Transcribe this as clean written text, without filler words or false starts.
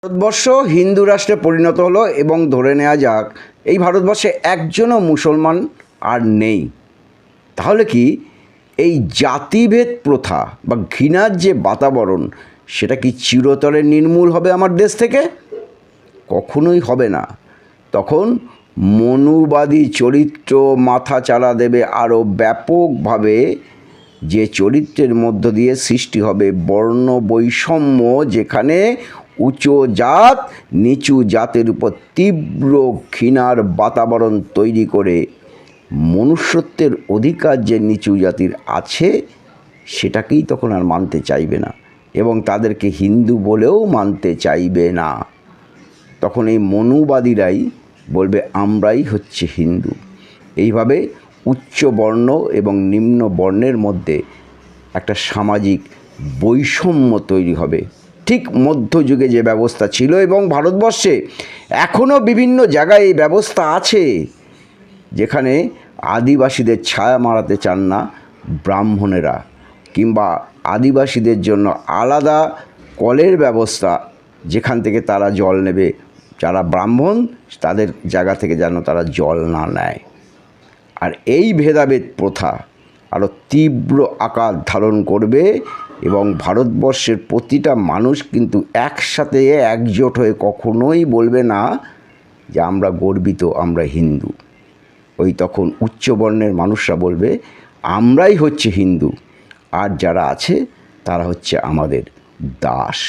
ভারতবর্ষ হিন্দু রাষ্ট্রে পরিণত হলো এবং ধরে নেওয়া যাক এই ভারতবর্ষে একজনও মুসলমান আর নেই। তাহলে কি এই জাতিভেদ প্রথা বা ঘৃণার যে বাতাবরণ সেটা কি চিরতরে নির্মূল হবে আমার দেশ থেকে? কখনোই হবে না। তখন মনুবাদী চরিত্র মাথা চাড়া দেবে আরও ব্যাপকভাবে, যে চরিত্রের মধ্য দিয়ে সৃষ্টি হবে বর্ণ বৈষম্য, যেখানে উঁচু জাত নিচু জাতের উপর তীব্র ঘৃণার বাতাবরণ তৈরি করে মনুষ্যত্বের অধিকার যে নিচু জাতির আছে সেটাকেই তখন আর মানতে চাইবে না এবং তাদেরকে হিন্দু বলেও মানতে চাইবে না। তখন এই মনুবাদীরাই বলবে আমরাই হচ্ছে হিন্দু। এইভাবে উচ্চ বর্ণ এবং নিম্ন বর্ণের মধ্যে একটা সামাজিক বৈষম্য তৈরি হবে। ঠিক মধ্যযুগে যে ব্যবস্থা ছিল এবং ভারতবর্ষে এখনও বিভিন্ন জায়গায় এই ব্যবস্থা আছে, যেখানে আদিবাসীদের ছায়া মারাতে চান না ব্রাহ্মণেরা, কিংবা আদিবাসীদের জন্য আলাদা কলের ব্যবস্থা, যেখান থেকে তারা জল নেবে, যারা ব্রাহ্মণ তাদের জায়গা থেকে যেন তারা জল না নেয়। আর এই ভেদাভেদ প্রথা আরও তীব্র আকার ধারণ করবে এবং ভারতবর্ষের প্রতিটা মানুষ কিন্তু একসাথে একজোট হয়ে কখনোই বলবে না যে আমরা গর্বিত, আমরা হিন্দু। ওই তখন উচ্চবর্ণের মানুষরা বলবে আমরাই হচ্ছে হিন্দু, আর যারা আছে তারা হচ্ছে আমাদের দাস।